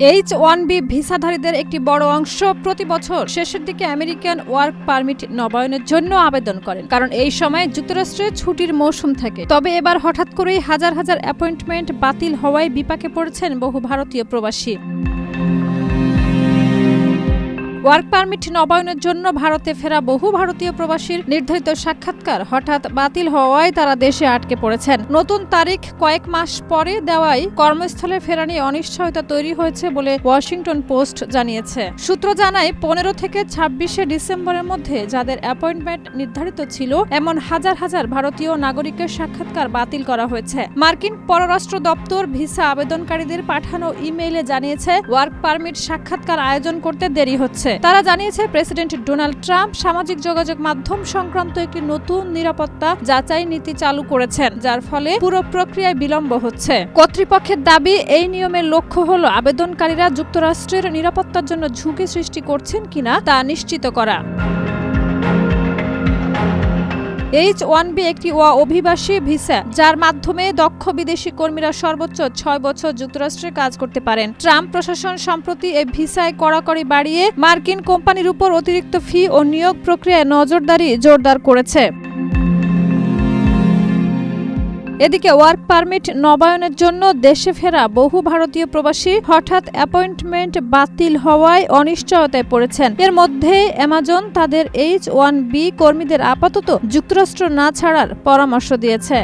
H-1B ভিসাধারীদের একটি বড় অংশ প্রতি বছর শেষের দিকে আমেরিকান ওয়ার্ক পারমিট নবায়নের জন্য আবেদন করেন, কারণ এই সময় যুক্তরাষ্ট্রে ছুটির মৌসুম থাকে। তবে এবার হঠাৎ করেই হাজার হাজার অ্যাপয়েন্টমেন্ট বাতিল হওয়ায় বিপাকে পড়েছেন বহু ভারতীয় প্রবাসী। ওয়ার্ক পারমিট নবায়নের জন্য ভারতে ফেরা বহু ভারতীয় প্রবাসীর নির্ধারিত সাক্ষাৎকার হঠাৎ বাতিল হওয়ায় তারা দেশে আটকে পড়েছেন। নতুন তারিখ কয়েক মাস পরে দেওয়ায় কর্মস্থলে ফেরা নিয়ে অনিশ্চয়তা তৈরি হয়েছে বলে ওয়াশিংটন পোস্ট জানিয়েছে। সূত্র জানায় 15 থেকে 26 ডিসেম্বরের মধ্যে যাদের অ্যাপয়েন্টমেন্ট নির্ধারিত ছিল এমন হাজার হাজার ভারতীয় নাগরিকের সাক্ষাৎকার বাতিল করা হয়েছে। মার্কিন পররাষ্ট্র দপ্তর ভিসা আবেদনকারীদের পাঠানো ইমেইলে জানিয়েছে ওয়ার্ক পারমিট সাক্ষাৎকার আয়োজন করতে দেরি হচ্ছে। তারা জানিয়েছে প্রেসিডেন্ট ডোনাল্ড ট্রাম্প সামাজিক যোগাযোগ মাধ্যম সংক্রান্ত একটি নতুন নিরাপত্তা যাচাই নীতি চালু করেছেন, যার ফলে পুরো প্রক্রিয়ায় বিলম্ব হচ্ছে। কর্তৃপক্ষের দাবি, এই নিয়মের লক্ষ্য হলো আবেদনকারীরা যুক্তরাষ্ট্রের নিরাপত্তার জন্য ঝুঁকি সৃষ্টি করছেন কিনা তা নিশ্চিত করা। H-1B একটি অভিবাসী ভিসা, যার মাধ্যমে দক্ষ বিদেশি কর্মীরা সর্বোচ্চ 6 বছর যুক্তরাষ্ট্রে কাজ করতে পারেন। ট্রাম্প প্রশাসন সম্প্রতি এই ভিসায় কড়াকড়ি বাড়িয়ে মার্কিন কোম্পানির উপর অতিরিক্ত ফি ও নিয়োগ প্রক্রিয়ায় নজরদারি জোরদার করেছে। এদিকে ওয়ার্ক পারমিট নবায়নের জন্য দেশে ফেরা বহু ভারতীয় প্রবাসী হঠাৎ অ্যাপয়েন্টমেন্ট বাতিল হওয়ায় অনিশ্চয়তায় পড়েছেন। এর মধ্যে অ্যামাজন তাদের H-1B কর্মীদের আপাতত যুক্তরাষ্ট্র না ছাড়ার পরামর্শ দিয়েছে।